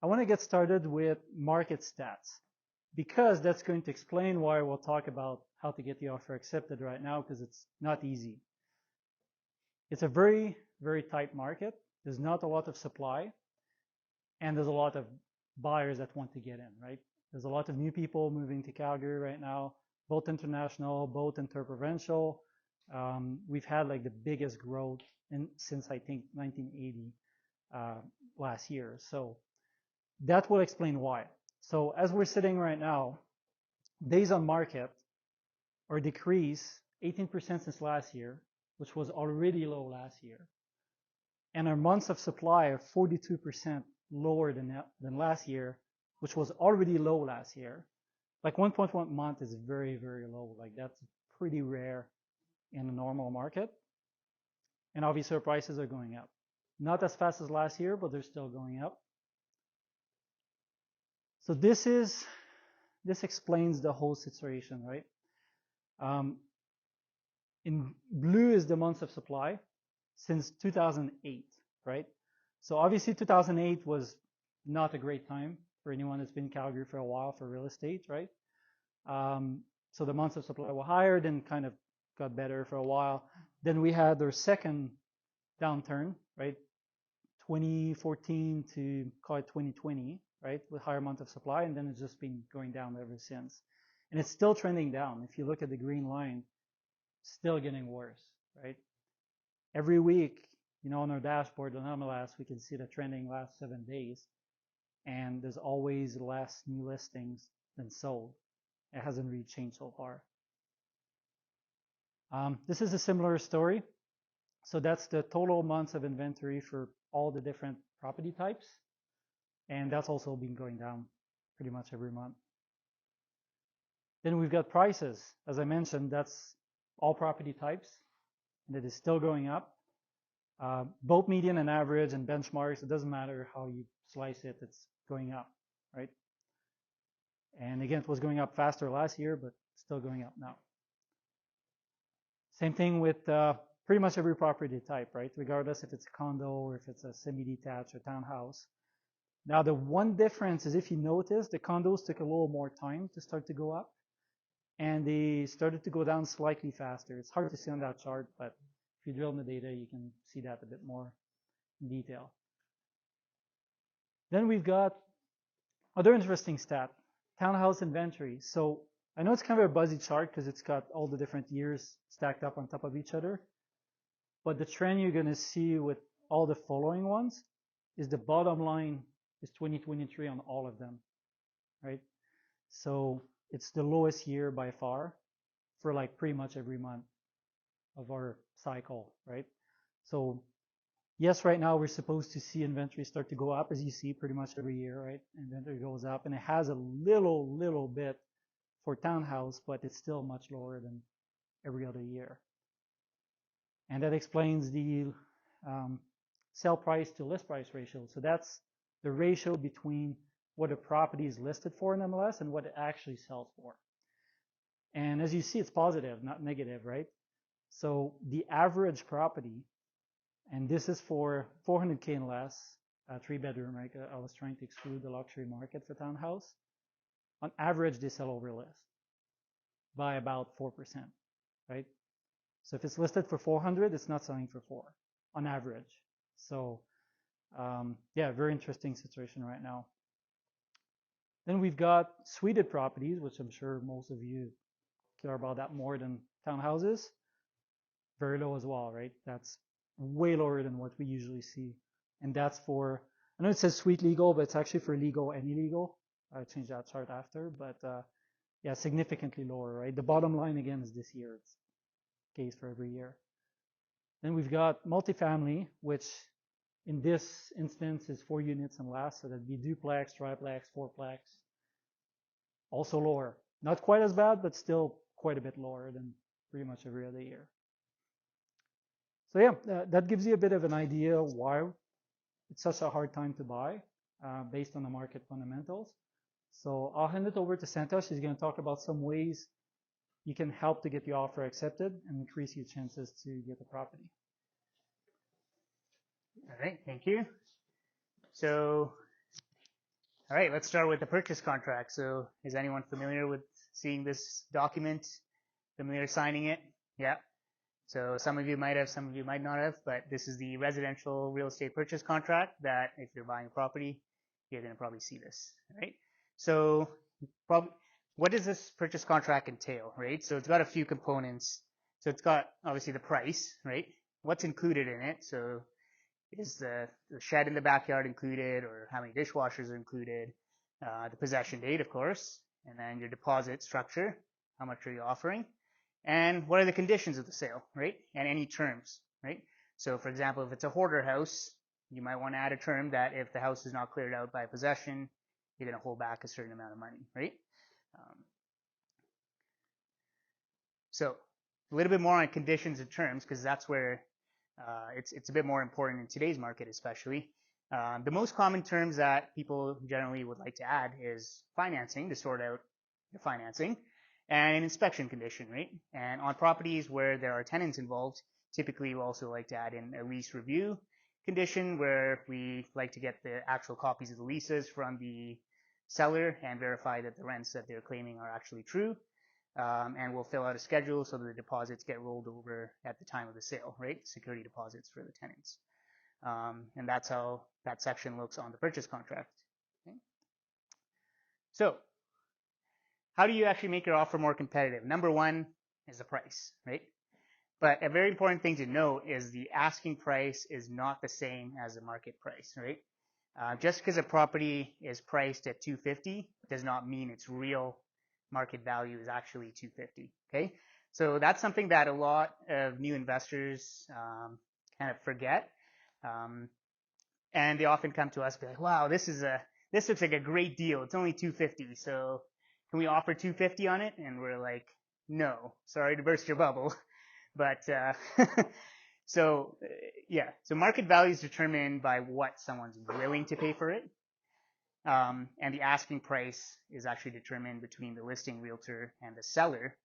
I want to get started with market stats because that's going to explain why we'll talk about how to get the offer accepted right now, because it's not easy. It's a very, very tight market. There's not a lot of supply, and there's a lot of buyers that want to get in, right? There's a lot of new people moving to Calgary right now, both international, both interprovincial. We've had like the biggest growth since I think 1980 last year. So that will explain why. So as we're sitting right now, days on market are decreased 18% since last year, which was already low last year. And our months of supply are 42% lower than last year, which was already low last year. Like 1.1 month is very, very low. Like that's pretty rare in a normal market. And obviously our prices are going up. Not as fast as last year, but they're still going up. So this explains the whole situation, right? In blue is the months of supply since 2008, right? So obviously 2008 was not a great time for anyone that's been in Calgary for a while for real estate, right? So the months of supply were higher, then kind of got better for a while. Then we had our second downturn, right? 2014 to call it 2020, right? With higher amount of supply, and then it's just been going down ever since. And it's still trending down. If you look at the green line, still getting worse, right? Every week, you know, on our dashboard on MLS, we can see the trending last 7 days, and there's always less new listings than sold. It hasn't really changed so far. This is a similar story. So that's the total months of inventory for all the different property types. And that's also been going down pretty much every month. Then we've got prices. As I mentioned, that's all property types, and it is still going up. Both median and average and benchmarks, it doesn't matter how you slice it, it's going up, right? And again, it was going up faster last year, but still going up now. Same thing with pretty much every property type, right? Regardless if it's a condo or if it's a semi-detached or townhouse. Now, the one difference is, if you notice, the condos took a little more time to start to go up, and they started to go down slightly faster. It's hard to see on that chart, but if you drill in the data, you can see that a bit more in detail. Then we've got other interesting stat, townhouse inventory. So I know it's kind of a buzzy chart because it's got all the different years stacked up on top of each other. But the trend you're going to see with all the following ones is the bottom line is 2023 on all of them, right? So it's the lowest year by far for like pretty much every month of our cycle, right? So yes, right now we're supposed to see inventory start to go up, as you see pretty much every year, right? Inventory goes up, and it has a little bit for townhouse, but it's still much lower than every other year. And that explains the sell price to list price ratio. So that's the ratio between what a property is listed for in MLS and what it actually sells for. And as you see, it's positive, not negative, right? So the average property, and this is for 400K and less, 3-bedroom, right? I was trying to exclude the luxury market for townhouse. On average, they sell over list by about 4%, right? So if it's listed for 400, it's not selling for 4 on average. So yeah, very interesting situation right now. Then we've got suited properties, which I'm sure most of you care about that more than townhouses. Very low as well, right? That's way lower than what we usually see. And that's for, I know it says suite legal, but it's actually for legal and illegal. I'll change that chart after, but yeah, significantly lower, right? The bottom line again is this year. It's the case for every year. Then we've got multifamily, which in this instance is 4 units and less, so that'd be duplex, triplex, fourplex. Also lower. Not quite as bad, but still quite a bit lower than pretty much every other year. So yeah, that gives you a bit of an idea why it's such a hard time to buy based on the market fundamentals. So I'll hand it over to Santhosh. He's going to talk about some ways you can help to get the offer accepted and increase your chances to get the property. All right, thank you. So All right, let's start with the purchase contract. So is anyone familiar with seeing this document? Familiar signing it? Yeah. So some of you might have, some of you might not have, but this is the residential real estate purchase contract that if you're buying a property, you're going to probably see this, right? So what does this purchase contract entail, right? So it's got a few components. So it's got obviously the price, right? What's included in it? So is the shed in the backyard included, or how many dishwashers are included? The possession date, of course, and then your deposit structure. How much are you offering? And what are the conditions of the sale, right? And any terms, right? So, for example, if it's a hoarder house, you might want to add a term that if the house is not cleared out by possession, you're going to hold back a certain amount of money, right? Um, so, a little bit more on conditions and terms, because that's where it's a bit more important in today's market, especially. The most common terms that people generally would like to add is financing, to sort out your financing, and an inspection condition, right? And on properties where there are tenants involved, typically we also like to add in a lease review condition, where we like to get the actual copies of the leases from the seller and verify that the rents that they're claiming are actually true. And we'll fill out a schedule so that the deposits get rolled over at the time of the sale, right? Security deposits for the tenants. And that's how that section looks on the purchase contract. Okay? So, how do you actually make your offer more competitive? Number one is the price, right? But a very important thing to note is the asking price is not the same as the market price, right? Just because a property is priced at $250 does not mean its real market value is actually $250. Okay, so that's something that a lot of new investors kind of forget, and they often come to us and be like, "Wow, this looks like a great deal. It's only $250, so can we offer $250 on it?" And we're like, "No, sorry to burst your bubble, but so yeah, so market value is determined by what someone's willing to pay for it. And the asking price is actually determined between the listing realtor and the seller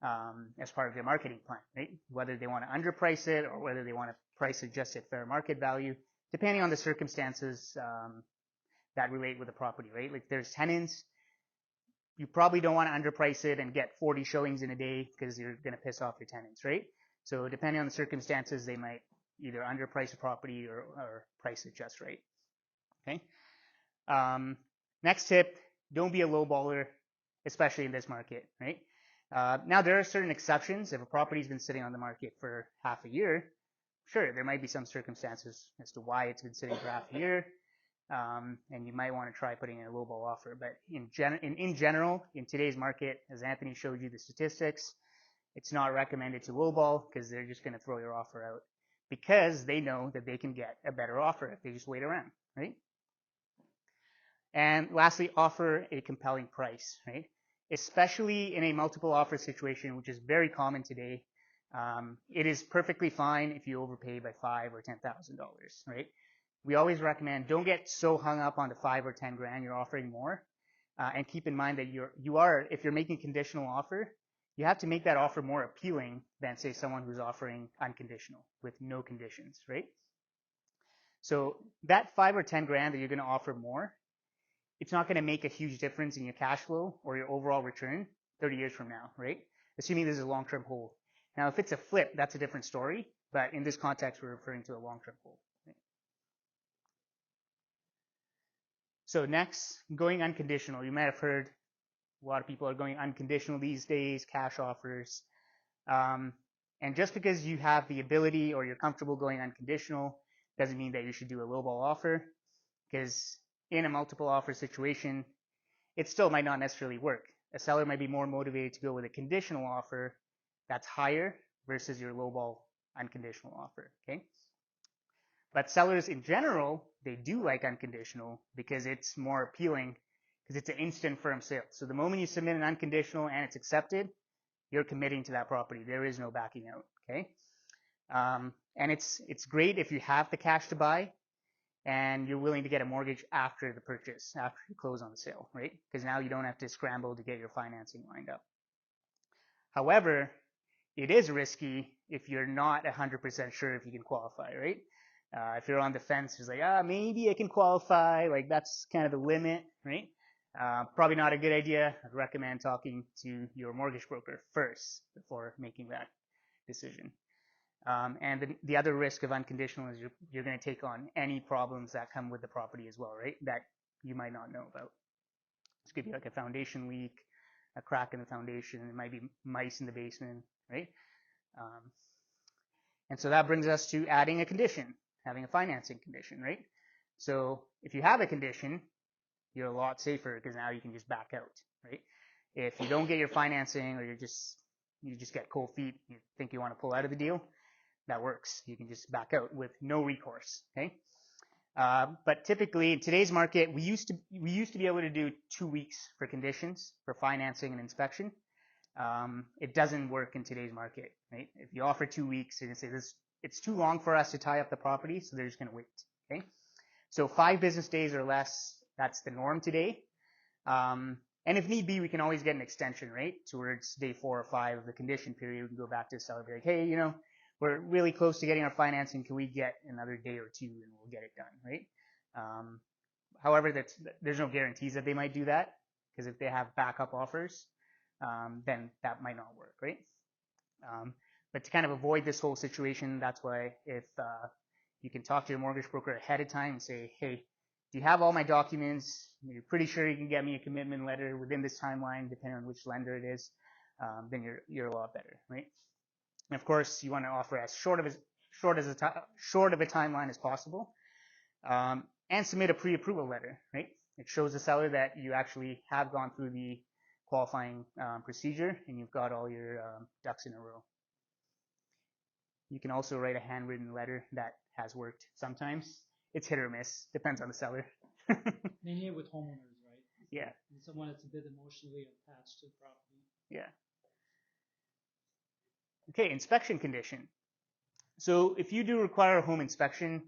as part of their marketing plan, right? Whether they want to underprice it or whether they want to price it just at fair market value, depending on the circumstances that relate with the property, right? Like there's tenants, you probably don't want to underprice it and get 40 showings in a day because you're going to piss off your tenants, right? So depending on the circumstances, they might either underprice a property or price it just right, okay? Next tip, don't be a low baller, especially in this market, right? Now, there are certain exceptions. If a property's been sitting on the market for half a year, sure, there might be some circumstances as to why it's been sitting for half a year, and you might want to try putting in a low ball offer. But in general, in today's market, as Anthony showed you the statistics, it's not recommended to lowball because they're just going to throw your offer out because they know that they can get a better offer if they just wait around, right? And lastly, offer a compelling price, right? Especially in a multiple offer situation, which is very common today. It is perfectly fine if you overpay by $5,000 or $10,000, right? We always recommend don't get so hung up on the 5 or 10 grand you're offering more, and keep in mind that if you're making a conditional offer, you have to make that offer more appealing than say someone who's offering unconditional with no conditions, right? So that 5 or 10 grand that you're going to offer more, it's not going to make a huge difference in your cash flow or your overall return 30 years from now, right? Assuming this is a long-term hold. Now, if it's a flip, that's a different story. But in this context, we're referring to a long-term hold. Right? So next, going unconditional. You might have heard a lot of people are going unconditional these days, cash offers. And just because you have the ability or you're comfortable going unconditional doesn't mean that you should do a lowball offer, because in a multiple offer situation, it still might not necessarily work. A seller might be more motivated to go with a conditional offer that's higher versus your lowball unconditional offer, okay? But sellers in general, they do like unconditional because it's more appealing because it's an instant firm sale. So the moment you submit an unconditional and it's accepted, you're committing to that property. There is no backing out, okay? And it's great if you have the cash to buy and you're willing to get a mortgage after the purchase, after you close on the sale, right? Because now you don't have to scramble to get your financing lined up. However, it is risky if you're not 100% sure if you can qualify, right? If you're on the fence, it's like, maybe I can qualify. Like that's kind of the limit, right? Probably not a good idea. I'd recommend talking to your mortgage broker first before making that decision. And the other risk of unconditional is you're going to take on any problems that come with the property as well, right? That you might not know about. This could be like a foundation leak, a crack in the foundation. It might be mice in the basement, right? Um, and so that brings us to adding a condition, having a financing condition, right? So if you have a condition, you're a lot safer because now you can just back out, right? If you don't get your financing or you just get cold feet, you think you want to pull out of the deal, that works. You can just back out with no recourse, okay? But typically in today's market, we used to be able to do 2 weeks for conditions for financing and inspection. It doesn't work in today's market, right? If you offer 2 weeks, you're gonna say it's too long for us to tie up the property, so they're just gonna wait, okay? So 5 business days or less, that's the norm today. And if need be, we can always get an extension, right? Towards day 4 or 5 of the condition period, we can go back to the seller and be like, hey, we're really close to getting our financing. Can we get another day or 2 and we'll get it done, right? However, there's no guarantees that they might do that because if they have backup offers, then that might not work, right? But to kind of avoid this whole situation, that's why if you can talk to your mortgage broker ahead of time and say, hey, do you have all my documents? You're pretty sure you can get me a commitment letter within this timeline, depending on which lender it is, then you're a lot better, right? And of course, you want to offer as short of a timeline as possible, and submit a pre-approval letter, right? It shows the seller that you actually have gone through the qualifying procedure and you've got all your ducks in a row. You can also write a handwritten letter that has worked sometimes. It's hit or miss, depends on the seller. Mainly with homeowners, right? Yeah. And someone that's a bit emotionally attached to the property. Yeah. Okay, inspection condition. So if you do require a home inspection,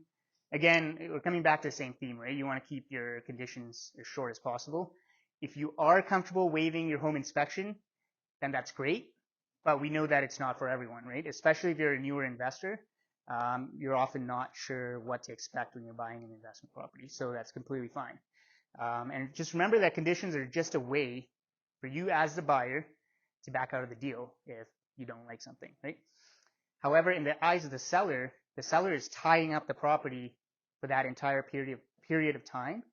again, we're coming back to the same theme, right? You want to keep your conditions as short as possible. If you are comfortable waiving your home inspection, then that's great. But we know that it's not for everyone, right? Especially if you're a newer investor, you're often not sure what to expect when you're buying an investment property. So that's completely fine. And just remember that conditions are just a way for you as the buyer to back out of the deal if you don't like something, right? However, in the eyes of the seller is tying up the property for that entire period of time.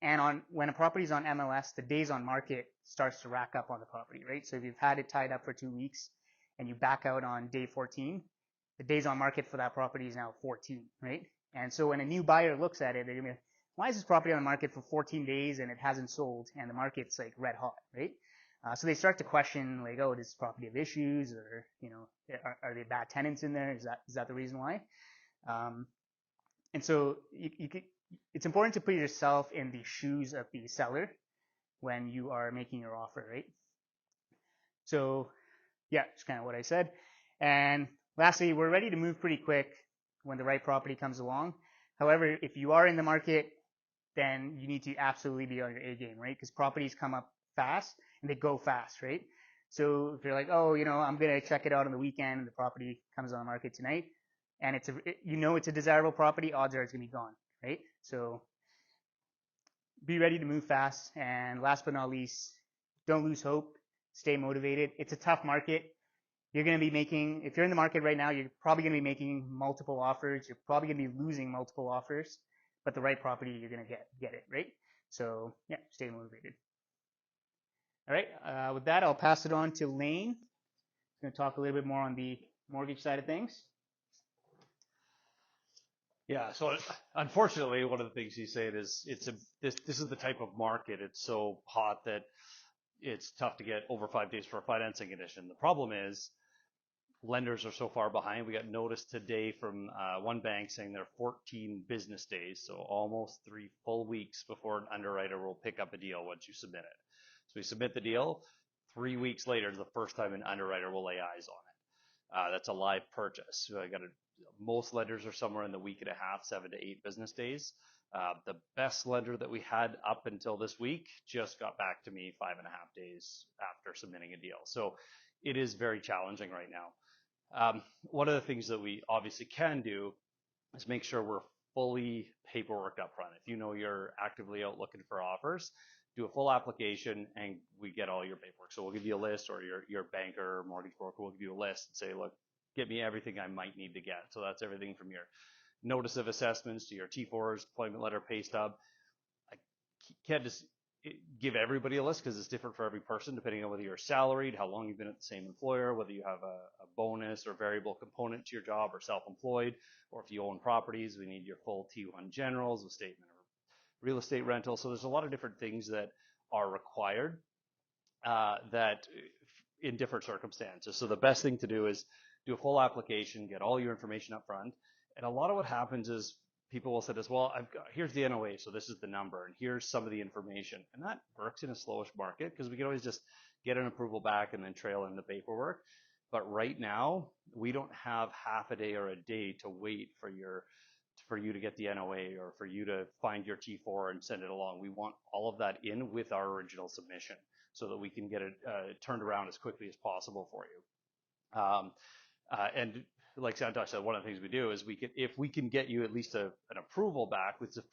And when a property is on MLS, the days on market starts to rack up on the property, right? So if you've had it tied up for 2 weeks and you back out on day 14, the days on market for that property is now 14, right? And so when a new buyer looks at it, they're gonna be, why is this property on the market for 14 days and it hasn't sold and the market's like red hot, right? So they start to question like, oh, does this property have issues, or are there bad tenants in there? Is that the reason why? And so it's important to put yourself in the shoes of the seller when you are making your offer, right? So yeah, it's kind of what I said. And lastly, we're ready to move pretty quick when the right property comes along. However, if you are in the market, then you need to absolutely be on your A game, right? Because properties come up fast and they go fast, right? So if you're like, oh, I'm going to check it out on the weekend and the property comes on the market tonight and it's a desirable property, odds are it's going to be gone, right? So be ready to move fast. And last but not least, don't lose hope. Stay motivated. It's a tough market. You're going to be making, if you're in the market right now, you're probably going to be making multiple offers. You're probably going to be losing multiple offers, but the right property, you're going to get it, right? So yeah, stay motivated. All right. With that, I'll pass it on to Layne. He's going to talk a little bit more on the mortgage side of things. Yeah. So unfortunately, one of the things he's saying is this is the type of market. It's so hot that it's tough to get over 5 days for a financing condition. The problem is lenders are so far behind. We got notice today from one bank saying they're 14 business days, so almost 3 full weeks before an underwriter will pick up a deal once you submit it. So we submit the deal, 3 weeks later is the first time an underwriter will lay eyes on it. That's a live purchase. So most lenders are somewhere in the week and a half, 7 to 8 business days. The best lender that we had up until this week just got back to me 5.5 days after submitting a deal. So it is very challenging right now. One of the things that we obviously can do is make sure we're fully paperworked up front. If you know you're actively out looking for offers, do a full application and we get all your paperwork. So we'll give you a list, or your banker or mortgage broker will give you a list and say, look, get me everything I might need to get. So that's everything from your notice of assessments to your T4s, employment letter, pay stub. I can't just give everybody a list because it's different for every person depending on whether you're salaried, how long you've been at the same employer, whether you have a bonus or variable component to your job, or self-employed, or if you own properties, we need your full T1 generals, a statement of real estate rental. So there's a lot of different things that are required that in different circumstances. So the best thing to do is do a full application, get all your information up front. And a lot of what happens is people will say this, well, here's the NOA, so this is the number, and here's some of the information. And that works in a slowish market because we can always just get an approval back and then trail in the paperwork. But right now, we don't have half a day or a day to wait for you to get the NOA or for you to find your T4 and send it along. We want all of that in with our original submission so that we can get it turned around as quickly as possible for you. And like Santhosh said, one of the things we do is if we can get you at least an approval back with a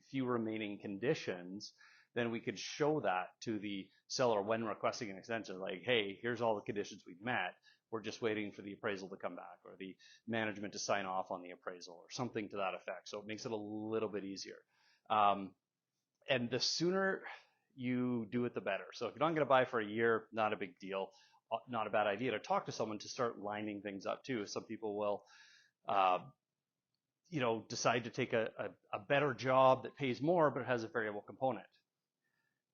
few remaining conditions, then we could show that to the seller when requesting an extension, like, hey, here's all the conditions we've met. We're just waiting for the appraisal to come back, or the management to sign off on the appraisal, or something to that effect. So it makes it a little bit easier. And the sooner you do it, the better. So if you're not going to buy for a year, not a big deal. Not a bad idea to talk to someone to start lining things up too. Some people will, decide to take a better job that pays more, but has a variable component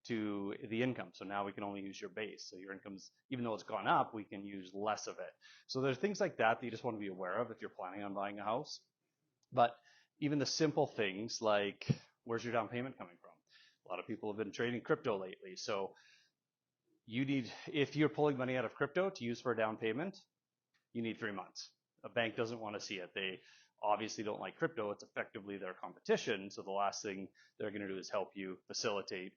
to the income. So now we can only use your base. So your income's, even though it's gone up, we can use less of it. So there's things like that you just want to be aware of if you're planning on buying a house. But even the simple things like, where's your down payment coming from? A lot of people have been trading crypto lately. So if you're pulling money out of crypto to use for a down payment, you need 3 months. A bank doesn't want to see it. They obviously don't like crypto. It's effectively their competition. So the last thing they're going to do is help you facilitate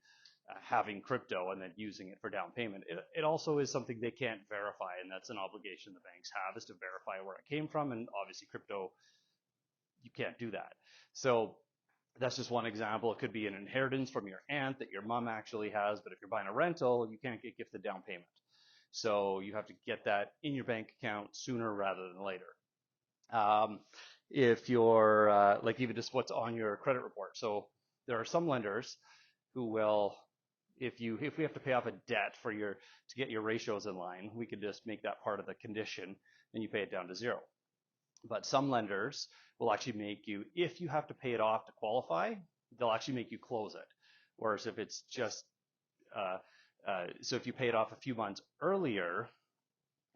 having crypto and then using it for down payment. It also is something they can't verify, and that's an obligation the banks have, is to verify where it came from. And obviously crypto, you can't do that. So that's just one example. It could be an inheritance from your aunt that your mom actually has, but if you're buying a rental, you can't get gifted down payment. So you have to get that in your bank account sooner rather than later. If you're like even just what's on your credit report. So there are some lenders who will, if we have to pay off a debt to get your ratios in line, we could just make that part of the condition and you pay it down to zero. But some lenders will actually make you, if you have to pay it off to qualify, they'll actually make you close it. Whereas if it's just, so if you pay it off a few months earlier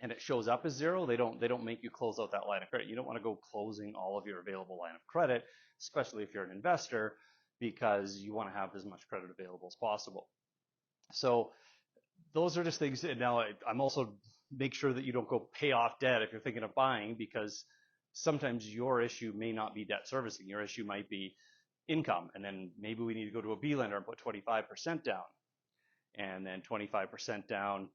and it shows up as zero, they don't make you close out that line of credit. You don't want to go closing all of your available line of credit, especially if you're an investor, because you want to have as much credit available as possible. So those are just things. And now I'm also make sure that you don't go pay off debt if you're thinking of buying, because sometimes your issue may not be debt servicing. Your issue might be income. And then maybe we need to go to a B lender and put 25% down. And then 25% down,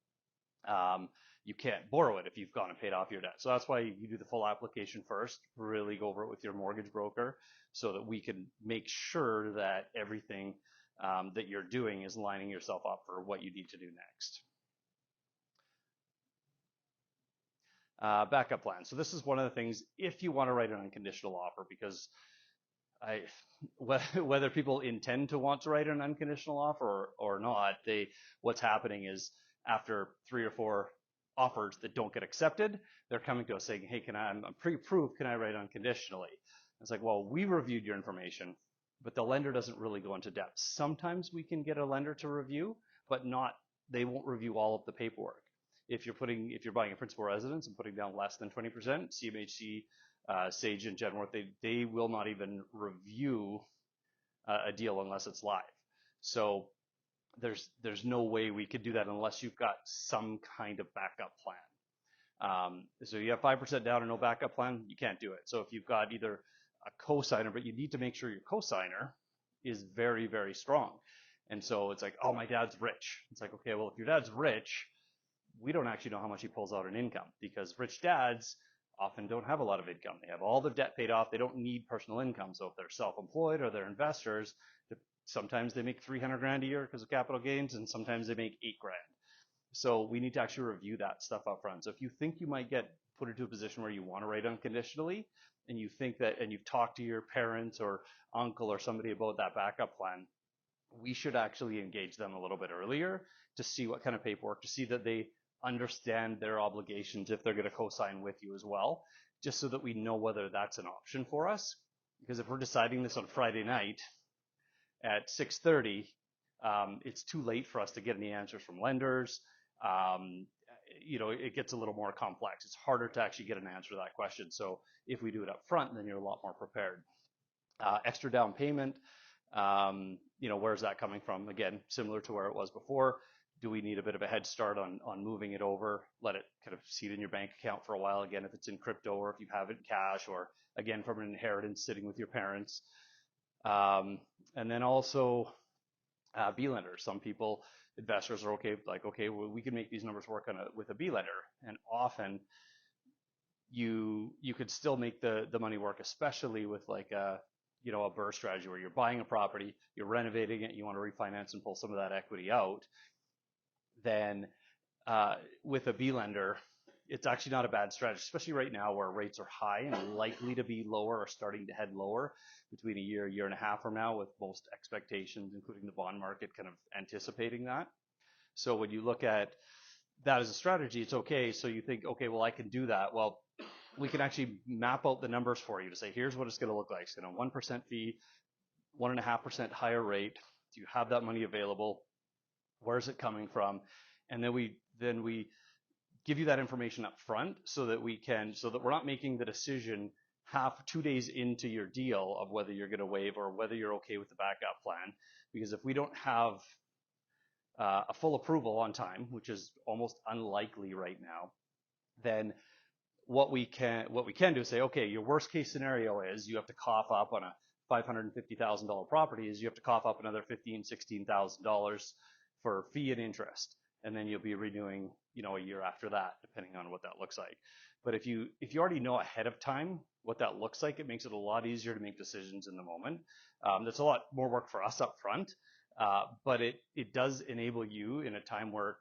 you can't borrow it if you've gone and paid off your debt. So that's why you do the full application first, really go over it with your mortgage broker so that we can make sure that everything that you're doing is lining yourself up for what you need to do next. Backup plan. So this is one of the things, if you want to write an unconditional offer, because whether people intend to want to write an unconditional offer or not, what's happening is after 3 or 4 offers that don't get accepted, they're coming to us saying, hey, I'm pre-approved, can I write unconditionally? It's like, well, we reviewed your information, but the lender doesn't really go into depth. Sometimes we can get a lender to review, but they won't review all of the paperwork. If you're buying a principal residence and putting down less than 20%, CMHC, Sage and Genworth, they will not even review a deal unless it's live. So there's no way we could do that unless you've got some kind of backup plan. So you have 5% down and no backup plan, you can't do it. So if you've got either a cosigner, but you need to make sure your cosigner is very, very strong. And so it's like, oh, my dad's rich. It's like, okay, well, if your dad's rich, we don't actually know how much he pulls out in income, because rich dads often don't have a lot of income. They have all their debt paid off. They don't need personal income. So if they're self-employed or they're investors, sometimes they make 300 grand a year because of capital gains, and sometimes they make 8 grand. So we need to actually review that stuff up front. So if you think you might get put into a position where you want to write unconditionally, and you think that, and you've talked to your parents or uncle or somebody about that backup plan, we should actually engage them a little bit earlier to see what kind of paperwork, to see that they understand their obligations if they're going to co-sign with you as well, just so that we know whether that's an option for us. Because if we're deciding this on Friday night at 6:30, it's too late for us to get any answers from lenders. It gets a little more complex. It's harder to actually get an answer to that question. So if we do it up front, then you're a lot more prepared. Extra down payment, where's that coming from? Again, similar to where it was before. Do we need a bit of a head start on moving it over? Let it kind of seat in your bank account for a while. Again, if it's in crypto or if you have it in cash, or again, from an inheritance sitting with your parents. And then also B lenders. Some people, investors are okay, well, we can make these numbers work with a B lender. And often you could still make the money work, especially with like a BRRRR strategy where you're buying a property, you're renovating it, you want to refinance and pull some of that equity out. Then with a B lender, it's actually not a bad strategy, especially right now where rates are high and likely to be lower or starting to head lower between a year and a half from now, with most expectations, including the bond market, kind of anticipating that. So when you look at that as a strategy, it's okay. So you think, okay, well, I can do that. Well, we can actually map out the numbers for you to say, here's what it's going to look like. It's going to 1% fee, 1.5% higher rate. Do you have that money available? Where's it coming from? And then we give you that information up front so that we're not making the decision 2 days into your deal of whether you're going to waive or whether you're okay with the backup plan. Because if we don't have a full approval on time, which is almost unlikely right now, then what we can do is say, okay, your worst case scenario is you have to cough up on a $550,000 property, is you have to cough up another $15,000-$16,000 for fee and interest, and then you'll be renewing, a year after that, depending on what that looks like. But if you already know ahead of time what that looks like, it makes it a lot easier to make decisions in the moment. That's a lot more work for us up front, but it does enable you in a time where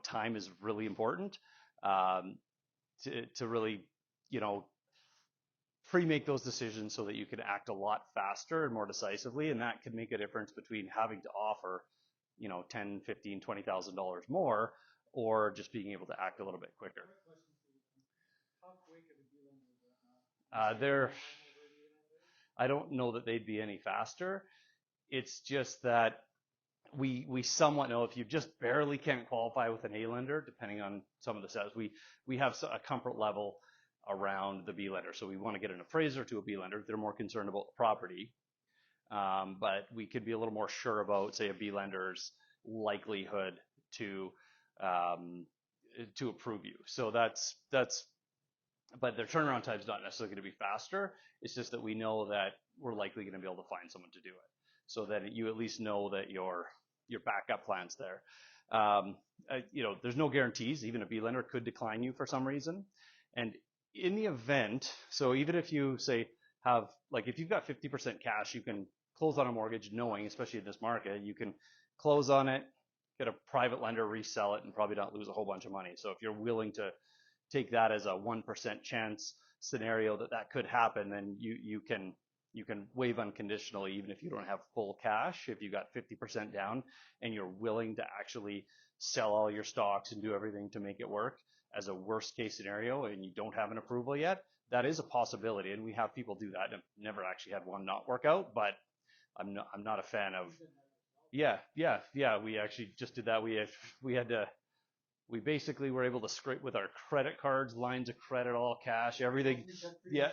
time is really important, to really pre-make those decisions so that you can act a lot faster and more decisively, and that can make a difference between having to offer $10,000, $15,000, $20,000 more, or just being able to act a little bit quicker. I don't know that they'd be any faster. It's just that we somewhat know if you just barely can't qualify with an A lender, depending on some of the stats, we have a comfort level around the B lender. So we want to get an appraiser to a B lender. They're more concerned about the property. But we could be a little more sure about, say, a B lender's likelihood to approve you. So but their turnaround time is not necessarily going to be faster. It's just that we know that we're likely going to be able to find someone to do it, so that you at least know that your backup plan's there. There's no guarantees. Even a B lender could decline you for some reason, and in the event, so even if you say if you've got 50% cash, you can close on a mortgage knowing, especially in this market, you can close on it, get a private lender, resell it, and probably not lose a whole bunch of money. So if you're willing to take that as a 1% chance scenario that could happen, then you can waive unconditionally even if you don't have full cash. If you got 50% down and you're willing to actually sell all your stocks and do everything to make it work as a worst case scenario, and you don't have an approval yet, that is a possibility, and we have people do that. I've never actually had one not work out, but I'm not a fan of. Yeah. We actually just did that. We basically were able to scrape with our credit cards, lines of credit, all cash, everything. Yeah.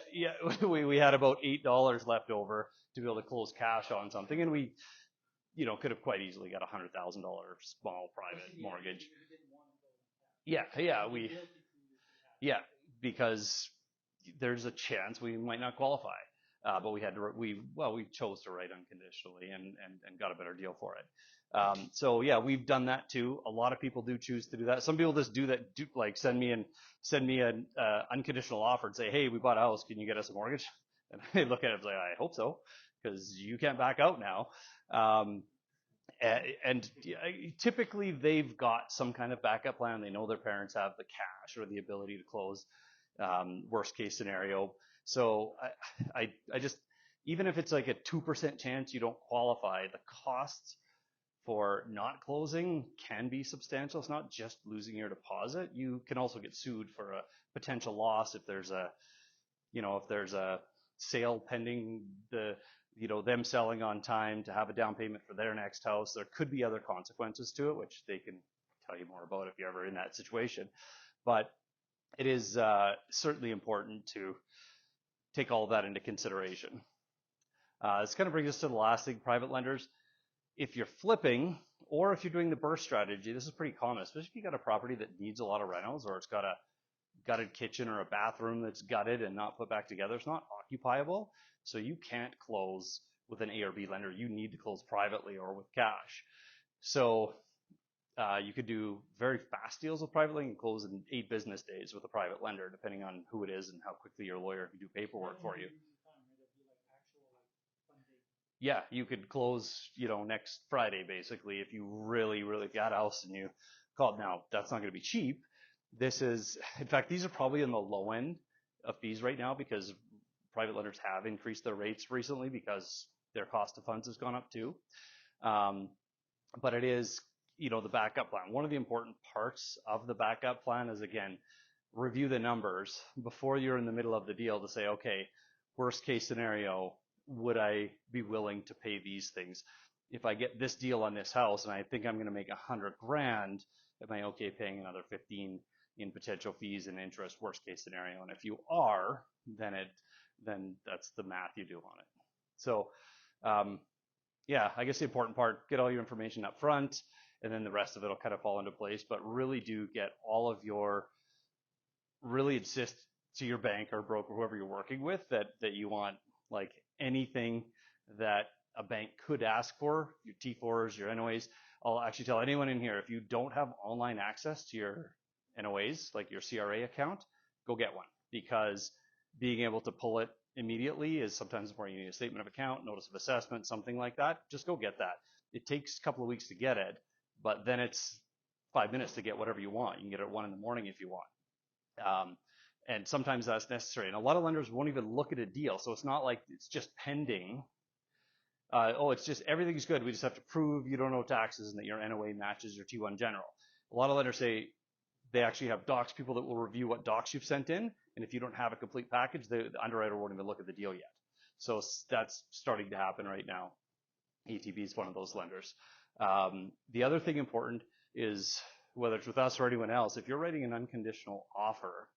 We had about $8 left over to be able to close cash on something, and we, could have quite easily got $100,000 small private mortgage. Yeah, because there's a chance we might not qualify. but we chose to write unconditionally and got a better deal for it. So yeah, we've done that too. A lot of people do choose to do that. Some people just do that, like send me an unconditional offer and say, hey, we bought a house, can you get us a mortgage? And I look at it and say, I hope so, because you can't back out now. And typically they've got some kind of backup plan. They know their parents have the cash or the ability to close, worst case scenario. So I just, even if it's like a 2% chance you don't qualify, the costs for not closing can be substantial. It's not just losing your deposit. You can also get sued for a potential loss if there's a sale pending, them selling on time to have a down payment for their next house. There could be other consequences to it, which they can tell you more about if you're ever in that situation. But it is certainly important to take all of that into consideration. This kind of brings us to the last thing, private lenders. If you're flipping or if you're doing the burst strategy, this is pretty common, especially if you got a property that needs a lot of rentals or it's got a gutted kitchen or a bathroom that's gutted and not put back together. It's not occupiable, so you can't close with an A or B lender. You need to close privately or with cash. So you could do very fast deals with private lending and close in 8 business days with a private lender, depending on who it is and how quickly your lawyer can do paperwork for you. Yeah, you could close, next Friday, basically, if you really, really got a house and you called. Now, that's not going to be cheap. In fact, these are probably in the low end of fees right now because private lenders have increased their rates recently because their cost of funds has gone up too. But it is, the backup plan. One of the important parts of the backup plan is, again, review the numbers before you're in the middle of the deal to say, okay, worst case scenario, would I be willing to pay these things? If I get this deal on this house and I think I'm going to make $100,000, am I okay paying another 15 in potential fees and interest, worst case scenario? And if you are, then that's the math you do on it. So, I guess the important part, get all your information up front, and then the rest of it will kind of fall into place. But really do get really insist to your bank or broker, whoever you're working with, that you want like anything that a bank could ask for, your T4s, your NOAs. I'll actually tell anyone in here, if you don't have online access to your NOAs, like your CRA account, go get one, because being able to pull it immediately is sometimes where you need a statement of account, notice of assessment, something like that. Just go get that. It takes a couple of weeks to get it, but then it's 5 minutes to get whatever you want. You can get it at 1 a.m. if you want. And sometimes that's necessary. And a lot of lenders won't even look at a deal. So it's not like it's just pending. It's just everything's good. We just have to prove you don't owe taxes and that your NOA matches your T1 general. A lot of lenders say they actually have docs, people that will review what docs you've sent in. And if you don't have a complete package, the underwriter won't even look at the deal yet. So that's starting to happen right now. ATB is one of those lenders. The other thing important is, whether it's with us or anyone else, if you're writing an unconditional offer,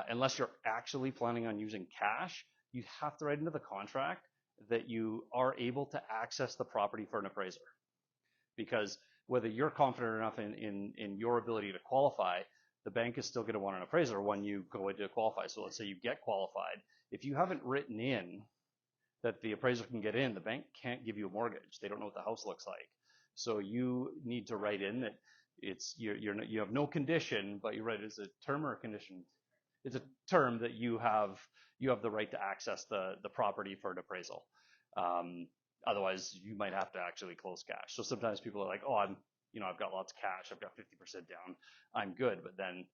unless you're actually planning on using cash, you have to write into the contract that you are able to access the property for an appraiser. Because whether you're confident enough in your ability to qualify, the bank is still going to want an appraiser when you go into qualify. So let's say you get qualified. If you haven't written in that the appraiser can get in, the bank can't give you a mortgage. They don't know what the house looks like. So you need to write in that you have no condition, but you write it as a term or a condition. It's a term that you have the right to access the property for an appraisal. Otherwise, you might have to actually close cash. So sometimes people are like, oh, I've got lots of cash. I've got 50% down. I'm good. But then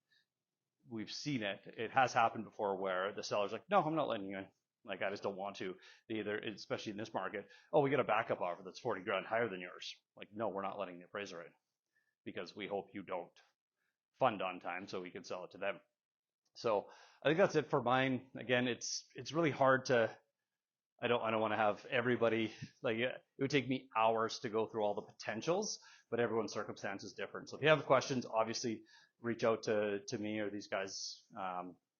we've seen it. It has happened before where the seller's like, no, I'm not letting you in. Like, I just don't want to. Either, especially in this market, oh, we got a backup offer that's $40,000 higher than yours. Like, no, we're not letting the appraiser in because we hope you don't fund on time so we can sell it to them. So I think that's it for mine. Again, it's really hard to, I don't want to have everybody, like, it would take me hours to go through all the potentials, but everyone's circumstance is different. So if you have questions, obviously reach out to me or these guys.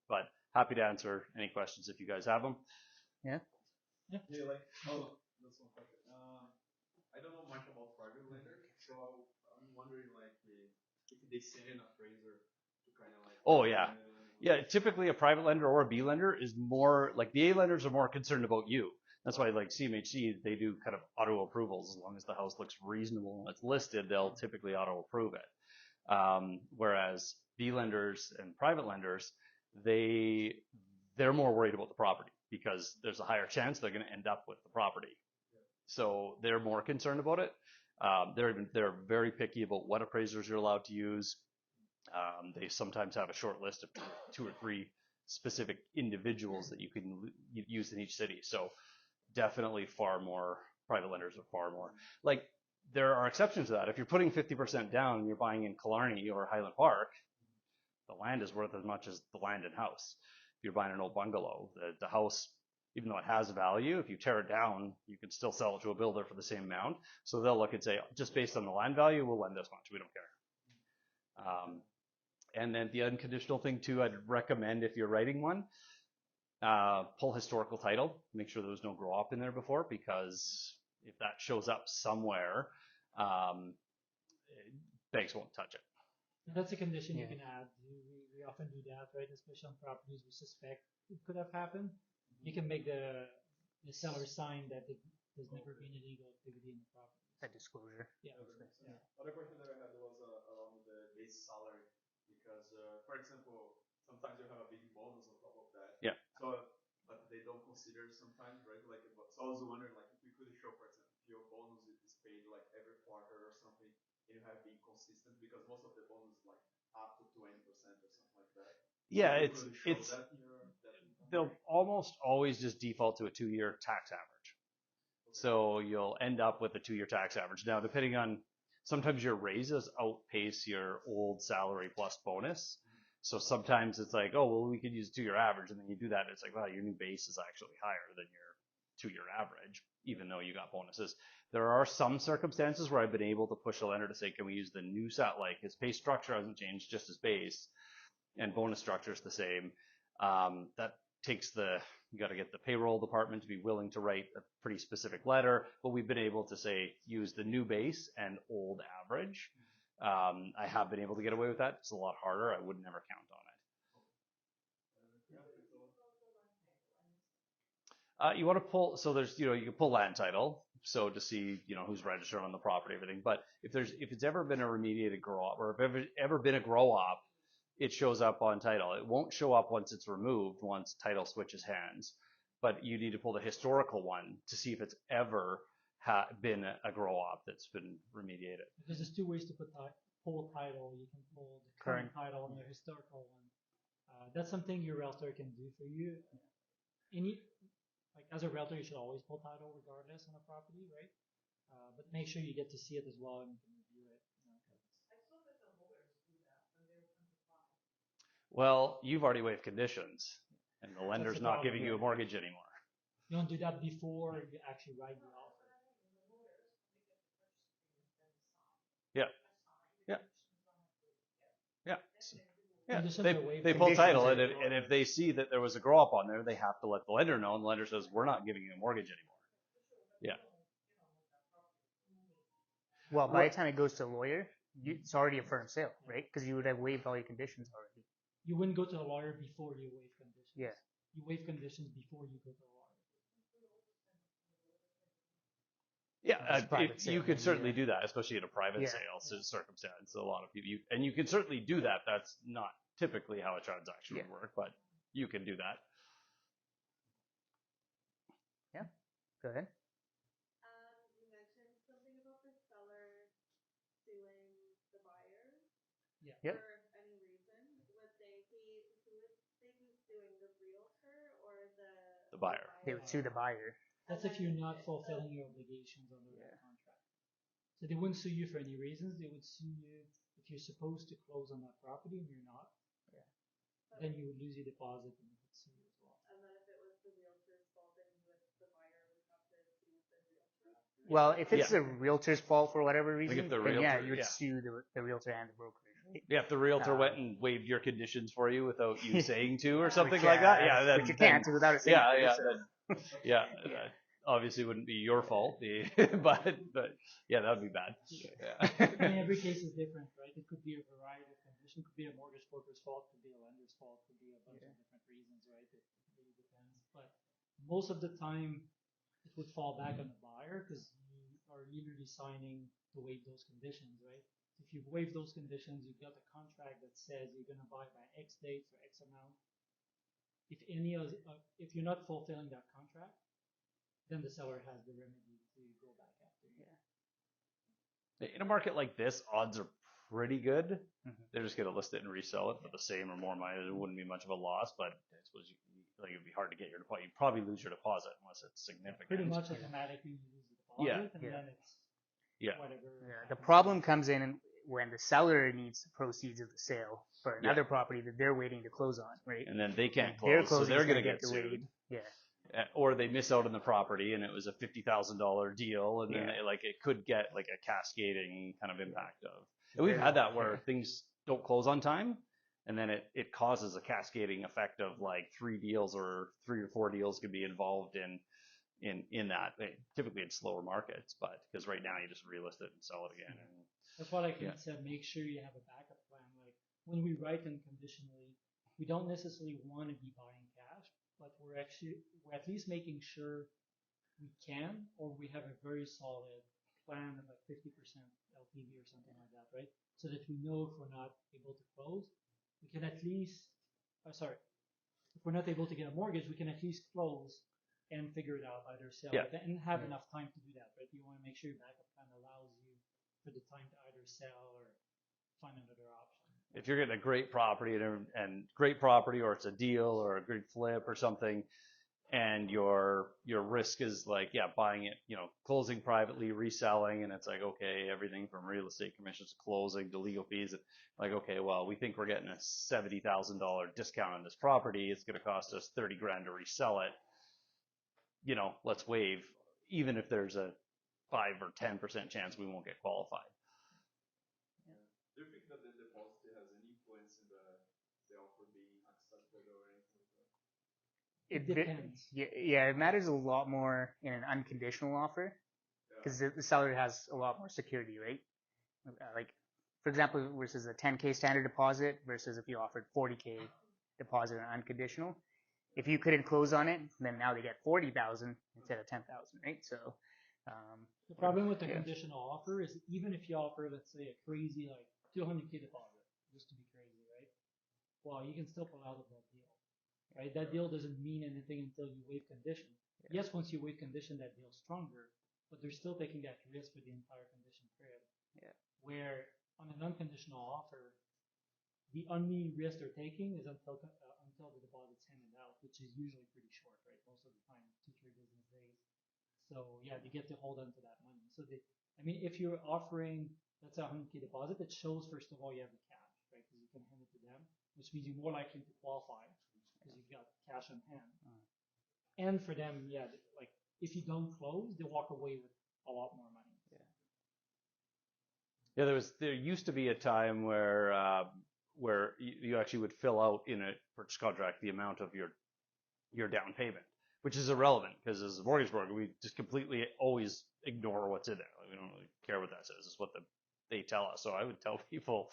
But happy to answer any questions if you guys have them. Yeah. Yeah, that's one question. I don't know much about private lenders, so I'm wondering, like, if they send an appraiser to kind of like. Oh yeah. Yeah, typically a private lender or a B lender is more like the A lenders are more concerned about you. That's why like CMHC, they do kind of auto approvals. As long as the house looks reasonable and it's listed, they'll typically auto approve it. Whereas B lenders and private lenders, they're more worried about the property because there's a higher chance they're going to end up with the property. So they're more concerned about it. They're very picky about what appraisers you're allowed to use. They sometimes have a short list of two or three specific individuals that you can use in each city. So definitely private lenders are far more. Like there are exceptions to that. If you're putting 50% down and you're buying in Killarney or Highland Park, the land is worth as much as the land and house. If you're buying an old bungalow, the house, even though it has value, if you tear it down, you can still sell it to a builder for the same amount. So they'll look and say, just based on the land value, we'll lend this much. We don't care. And then the unconditional thing too, I'd recommend if you're writing one, pull historical title. Make sure there was no grow up in there before, because if that shows up somewhere, banks won't touch it. That's a condition you can add. We often do that, right? Especially on properties we suspect it could have happened. You can make the seller sign that there's never been illegal activity in the property. A disclosure. Yeah. Other question that I had was around the base salary, because, for example, sometimes you have a big bonus on top of that. Yeah. So, but they don't consider sometimes, right? Like, so I was wondering, like, if you could show, for example, if your bonus is paid like every quarter or something, and you have been consistent, because most of the bonus is like up to 20% or something like that. Yeah, So they'll almost always just default to a 2-year tax average. So you'll end up with a 2-year tax average. Now, depending on, sometimes your raises outpace your old salary plus bonus. So sometimes it's like, oh, well, we could use a 2-year average. And then you do that. And it's like, wow, your new base is actually higher than your 2-year average, even though you got bonuses. There are some circumstances where I've been able to push a lender to say, can we use the new like his pay structure hasn't changed, just his base, and bonus structure is the same. That takes you got to get the payroll department to be willing to write a pretty specific letter, but we've been able to say, use the new base and old average. I have been able to get away with that. It's a lot harder. I would never count on it. You want to pull, so there's, you can pull land title, so to see, who's registered on the property, everything. But if it's ever been a remediated grow up, or if ever been a grow up, it shows up on title. It won't show up once it's removed, once title switches hands. But you need to pull the historical one to see if it's ever been a grow up that's been remediated. Because there's two ways to pull title. You can pull the current title and the historical one. That's something your realtor can do for you. Like as a realtor, you should always pull title regardless on a property, right? But make sure you get to see it as well and you can review it. Well, you've already waived conditions, and the lender's not giving you a mortgage anymore. You don't do that before you actually write the offer. Yeah. Yeah. Yeah. They pull title, and if they see that there was a grow up on there, they have to let the lender know, and the lender says, we're not giving you a mortgage anymore. Yeah. Well, by the time it goes to a lawyer, it's already a firm sale, right? Because you would have waived all your conditions already. You wouldn't go to the lawyer before you waive conditions. Yeah. You waive conditions before you go to the lawyer. Yeah, you could certainly do that, especially in a private sale circumstance. A lot of people, and you can certainly do that. That's not typically how a transaction would work, but you can do that. Yeah, go ahead. You mentioned something about the seller suing the buyer. Yeah. Yep. For any reason, would they be suing the realtor or the buyer? They would sue the buyer. That's if you're not fulfilling your obligations under that contract. So they wouldn't sue you for any reasons. They would sue you if you're supposed to close on that property and you're not. Yeah. Then you would lose your deposit and they could sue you as well. And then if it was the realtor's fault, then the buyer would have to sue the realtor. Well, if it's the realtor's fault for whatever reason, the then realtor, you would sue the realtor and the broker. Right? Yeah, if the realtor went and waived your conditions for you without you saying to or something like that, then which you can't do without a signature. Obviously wouldn't be your fault, but yeah, that would be bad. Yeah. I mean, every case is different, right? It could be a variety of conditions. It could be a mortgage broker's fault, could be a lender's fault, could be sellers for different reasons, right? It really depends. But most of the time, it would fall back on the buyer because you are literally signing to waive those conditions, right? If you waive those conditions, you've got a contract that says you're going to buy by X date for X amount. If you're not fulfilling that contract, then the seller has the remedy to go back after you. In a market like this, odds are pretty good. Mhm. They're just going to list it and resell it for the same or more money. It wouldn't be much of a loss, but I suppose like it would be hard to get your deposit. You'd probably lose your deposit unless it's significant. Pretty much automatically you lose the deposit, and then it's whatever. The problem comes in when the seller needs the proceeds of the sale for another property that they're waiting to close on, right? And then they can't Their close, so closing's they're going to gonna get sued. delayed. Yeah. Or they miss out on the property and it was a $50,000 deal, and then it could get like a cascading kind of impact of. And we've had that where things don't close on time, and then it causes a cascading effect of like 3 or 4 deals could be involved in that. Typically in slower markets, but because right now you just relist it and sell it again. And, that's why I said make sure you have a backup plan. Like when we write unconditionally, we don't necessarily want to be buying cash, but we're at least making sure we can, or we have a very solid plan of like 50% LTV or something like that, right? So that we know if we're not able to close, we can at least, if we're not able to get a mortgage, we can at least close and figure it out, either sell it and have enough time to do that, right? You want to make sure your backup plan allows you for the time to either sell or find another option. if you're getting a great property and great property, or it's a deal or a great flip or something, and your risk is like buying it, closing privately, reselling, and it's like, okay, everything from real estate commissions to closing to legal fees, like, okay, well, we think we're getting a $70,000 discount on this property, it's going to cost us $30,000 to resell it, let's waive, even if there's a 5 or 10% chance we won't get qualified. Do you think that the deposit has any influence in the offer being accepted or anything like that? It depends. It matters a lot more in an unconditional offer because the seller has a lot more security, right? Like, for example, versus a 10K standard deposit versus if you offered 40K deposit on unconditional. If you couldn't close on it, then now they get 40,000 instead of 10,000, right? So the problem with the conditional offer is even if you offer, let's say, a crazy like 200K deposit, just to be crazy, right? Well, you can still pull out of that deal, right? That deal doesn't mean anything until you waive condition. Yes, once you waive condition, that deal's stronger, but they're still taking that risk for the entire condition period. Where on an unconditional offer, the only risk they're taking is until the deposit's handed out, which is usually pretty short, right? Most of the time, 2-3 business days. So they get to hold on to that money. So if you're offering, let's say, 100K deposit, it shows first of all you have the cash, right? Because you can hand it to them, which means you're more likely to qualify because you've got cash on hand. And for them, like if you don't close, they walk away with a lot more money. There used to be a time where you actually would fill out in a purchase contract the amount of your down payment, which is irrelevant because as a mortgage broker, we just completely always ignore what's in there. Like, we don't really care what that says. It's what they tell us. So I would tell people,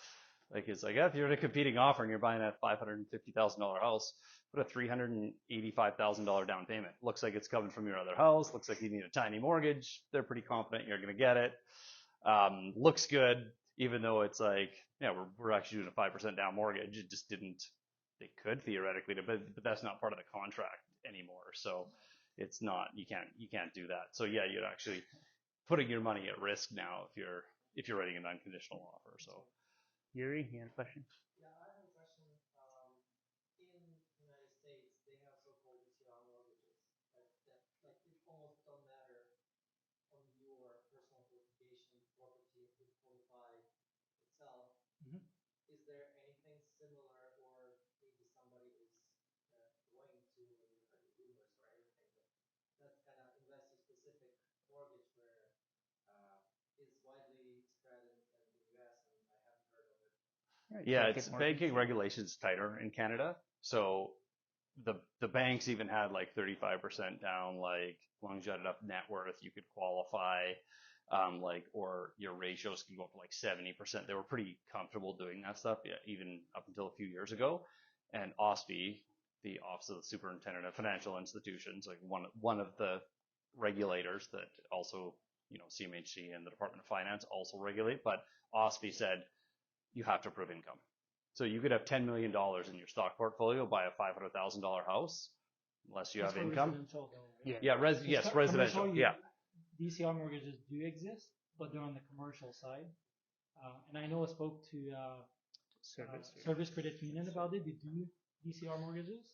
like, it's like, if you're in a competing offer and you're buying a $550,000 house, put a $385,000 down payment. Looks like it's coming from your other house. Looks like you need a tiny mortgage. They're pretty confident you're going to get it. Looks good, even though it's like, we're actually doing a 5% down mortgage. It just didn't. They could theoretically, but that's not part of the contract anymore. So it's not. You can't do that. So you're actually putting your money at risk now if you're writing an unconditional offer. So Yuri, you have a question? Yeah, I have a question. In the United States, they have so-called ECR mortgages that like it almost don't matter on your personal qualification, property would qualify itself. Is there anything similar, or maybe somebody is going to, maybe heard the rumors or anything, but that's kind of investor-specific mortgage where is widely spread in the US, and I haven't heard of it. it's banking regulations tighter in Canada. So the banks even had like 35% down, like as long as you had enough net worth, you could qualify. Or your ratios can go up to like 70%. They were pretty comfortable doing that stuff, even up until a few years ago. And OSFI, the Office of the Superintendent of Financial Institutions, like one of the regulators that also, CMHC and the Department of Finance also regulate, but OSFI said you have to prove income. So you could have $10 million in your stock portfolio, buy a $500,000 house, unless you That's have for income. residential, though, right? Yeah, residential. Commercial, Yeah. DCR mortgages do exist, but they're on the commercial side. And I know I spoke to Service Credit Union about it. They do DCR mortgages,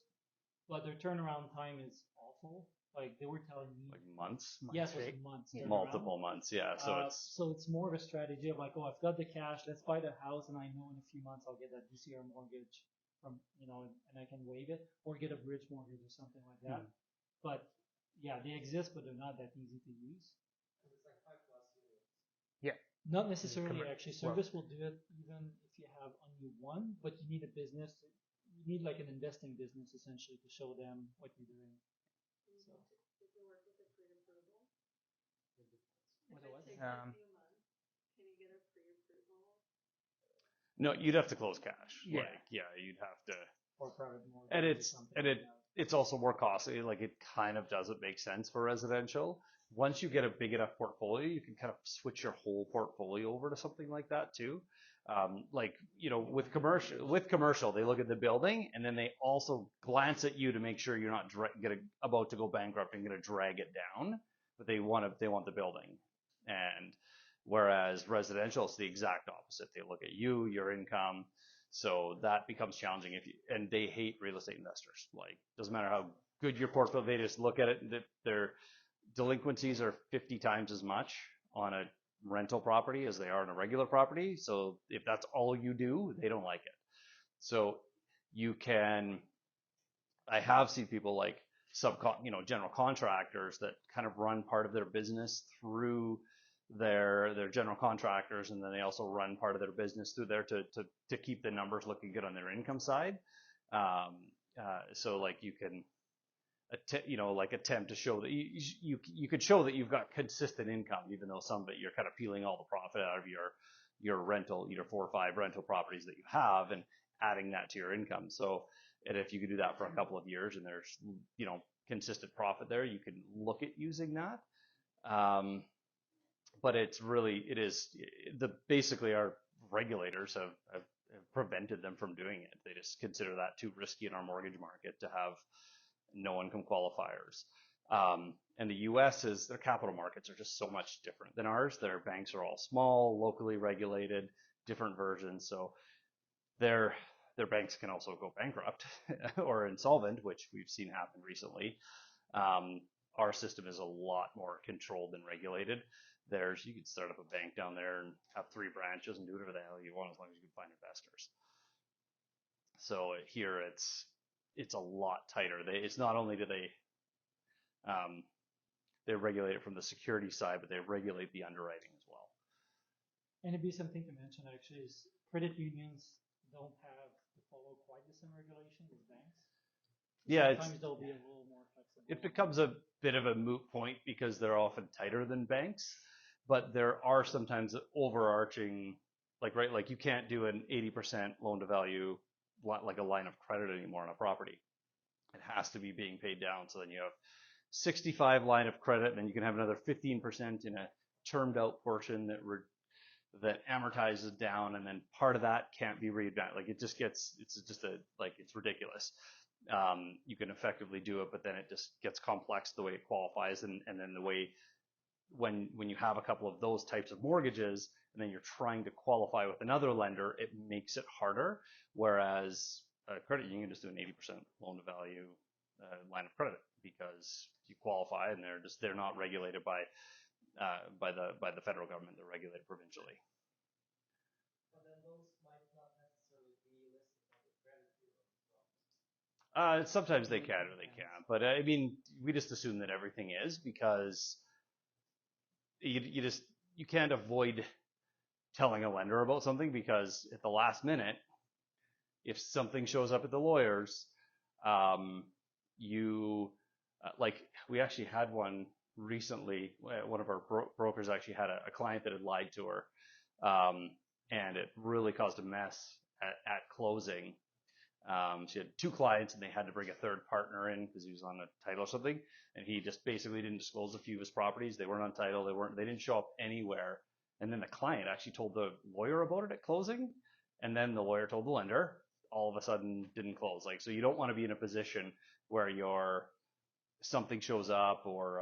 but their turnaround time is awful. Like they were telling me, Like months. yes, right? it's months. Yeah. Multiple months. Yeah. So it's more of a strategy of like, oh, I've got the cash, let's buy the house, and I know in a few months I'll get that DCR mortgage from, and I can waive it or get a bridge mortgage or something like that. But yeah, they exist, but they're not that easy to use. Because it's like 5+ years. Yeah. Not necessarily, Commer- actually. well- Service will do it even if you have only one, but you need a business. You need like an investing business essentially to show them what you're doing. So, Does it work with a pre-approval? With If a it what? takes a few months, can you get a pre-approval? no, you'd have to close cash. Yeah. You'd have to. or private mortgage. And or it's something and like it that. it's also more costly. Like it kind of doesn't make sense for residential. Once you get a big enough portfolio, you can kind of switch your whole portfolio over to something like that too. With commercial, they look at the building and then they also glance at you to make sure you're not about to go bankrupt and going to drag it down. But they want the building. And whereas residential is the exact opposite. They look at you, your income. So that becomes challenging and they hate real estate investors. Like, doesn't matter how good your portfolio, they just look at it and their delinquencies are 50 times as much on a rental property as they are on a regular property. So if that's all you do, they don't like it. So I have seen people like general contractors that kind of run part of their business through their general contractors, and then they also run part of their business through there to keep the numbers looking good on their income side. So like you can attempt to show that you could show that you've got consistent income, even though some of it you're kind of peeling all the profit out of your rental, either 4 or 5 rental properties that you have, and adding that to your income. So, and if you could do that for a couple of years and there's consistent profit there, you can look at using that. But basically our regulators have prevented them from doing it. They just consider that too risky in our mortgage market to have no income qualifiers. And the U.S. their capital markets are just so much different than ours. Their banks are all small, locally regulated, different versions. So their banks can also go bankrupt or insolvent, which we've seen happen recently. Our system is a lot more controlled and regulated. You could start up a bank down there and have 3 branches and do whatever the hell you want as long as you can find investors. So here it's a lot tighter. It's not only do they regulate it from the security side, but they regulate the underwriting as well. And it'd be something to mention actually is credit unions don't have to follow quite the same regulations as banks. Yeah, sometimes they'll be a little more flexible. It becomes a bit of a moot point because they're often tighter than banks, but there are sometimes overarching, like you can't do an 80% loan to value like a line of credit anymore on a property. It has to be being paid down. So then you have 65 line of credit, and then you can have another 15% in a termed out portion that amortizes down, and then part of that can't be readvanced. Like it's ridiculous. You can effectively do it, but then it just gets complex the way it qualifies, and then the way when you have a couple of those types of mortgages, and then you're trying to qualify with another lender, it makes it harder. Whereas a credit union just do an 80% loan to value line of credit because you qualify, and they're not regulated by the federal government. They're regulated provincially. But then those might not necessarily be listed on the credit bureau as well. Sometimes they can or they can't, but I mean, we just assume that everything is because you can't avoid telling a lender about something, because at the last minute, if something shows up at the lawyers, we actually had one recently. One of our brokers actually had a client that had lied to her, and it really caused a mess at closing. She had 2 clients, and they had to bring a third partner in because he was on a title or something, and he just basically didn't disclose a few of his properties. They weren't on title. They didn't show up anywhere. And then the client actually told the lawyer about it at closing, and then the lawyer told the lender. All of a sudden, didn't close. Like, so you don't want to be in a position where something shows up, or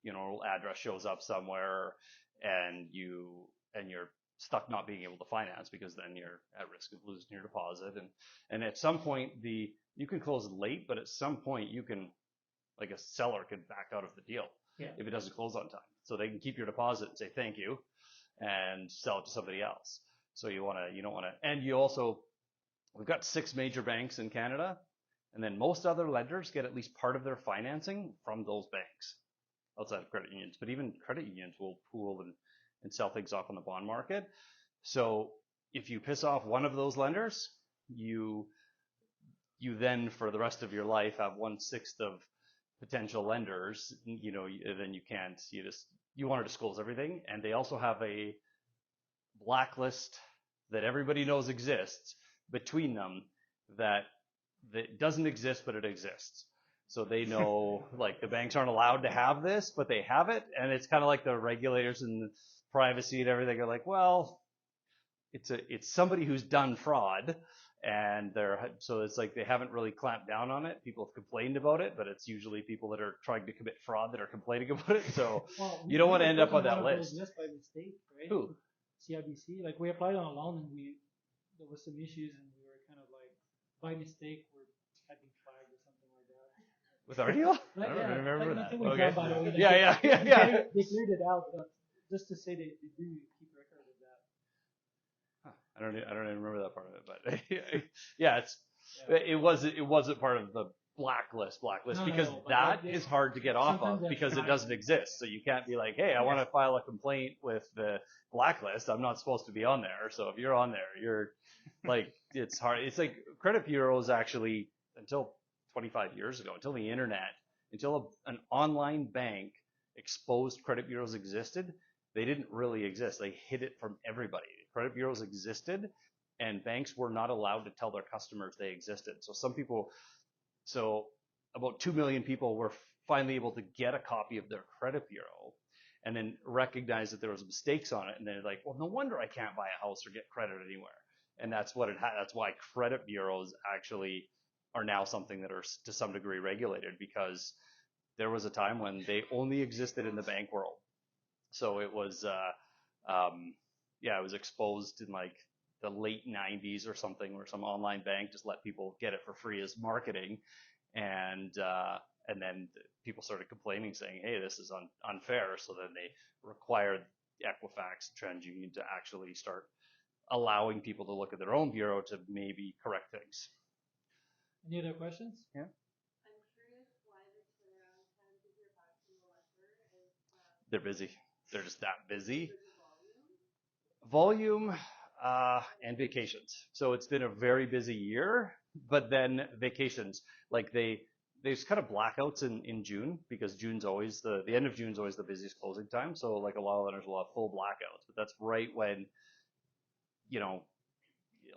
address shows up somewhere, and you're stuck not being able to finance, because then you're at risk of losing your deposit. And at some point, you can close late, but at some point you can, like, a seller could back out of the deal if it doesn't close on time. So they can keep your deposit and say thank you and sell it to somebody else. So you don't want to, and you also, we've got 6 major banks in Canada, and then most other lenders get at least part of their financing from those banks outside of credit unions. But even credit unions will pool and sell things off on the bond market. So if you piss off one of those lenders, you then for the rest of your life have 1/6 of potential lenders. Then you can't. You want to disclose everything, and they also have a blacklist that everybody knows exists between them that doesn't exist, but it exists. So they know, like, the banks aren't allowed to have this, but they have it, and it's kind of like the regulators and privacy and everything are like, well, it's somebody who's done fraud, and so it's like they haven't really clamped down on it. People have complained about it, but it's usually people that are trying to commit fraud that are complaining about it. So you don't want to end up on that list. By mistake, right? Who? CIBC. Like, we applied on a loan, and there was some issues, and we were kind of like, by mistake, had been flagged or something like that. With our deal? Like, I don't remember that. We Okay. by the way. Yeah. They cleared it out, but just to say they do keep record of that. I don't even remember that part of it, but yeah, it wasn't part of the blacklist because that is hard to get off of because it doesn't exist. So you can't be like, hey, I want to file a complaint with the blacklist. I'm not supposed to be on there. So if you're on there, you're like, it's hard. It's like credit bureaus actually, until 25 years ago, until the internet, until an online bank exposed credit bureaus existed, they didn't really exist. They hid it from everybody. Credit bureaus existed, and banks were not allowed to tell their customers they existed. So about 2 million people were finally able to get a copy of their credit bureau, and then recognize that there was mistakes on it, and they're like, well, no wonder I can't buy a house or get credit anywhere. And that's that's why credit bureaus actually are now something that are to some degree regulated, because there was a time when they only existed in the bank world. So it was, it was exposed in like the late 90s or something, where some online bank just let people get it for free as marketing, and then people started complaining, saying, hey, this is unfair. So then they required Equifax and TransUnion to actually start allowing people to look at their own bureau to maybe correct things. Any other questions? Yeah. I'm curious why the turnaround time to hear back from the lender is They're busy. They're just that busy. volume. Volume and vacations. So it's been a very busy year, but then vacations, like there's kind of blackouts in June, because June's always the end of June's always the busiest closing time. So like a lot of lenders will have full blackouts, but that's right when,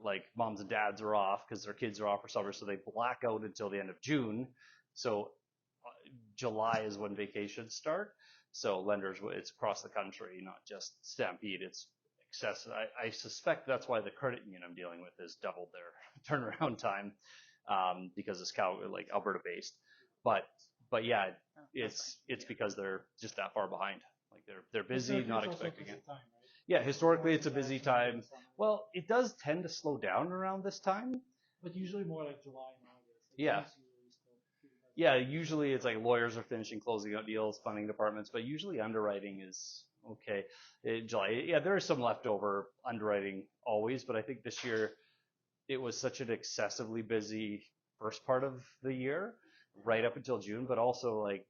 like moms and dads are off because their kids are off for summer, so they black out until the end of June. So July is when vacations start. So lenders, it's across the country, not just Stampede. It's excessive. I suspect that's why the credit union I'm dealing with has doubled their turnaround time, because it's like Alberta based. But yeah, it's because they're just that far behind. Like they're busy, not expecting it. Time, right? Yeah, historically it's a busy time. Well, it does tend to slow down around this time. But usually more like July and August. Like, Yeah. August usually still pretty much- Yeah, usually it's like lawyers are finishing closing out deals, funding departments, but usually underwriting is okay. July, yeah, there is some leftover underwriting always, but I think this year it was such an excessively busy first part of the year, right up until June, but also like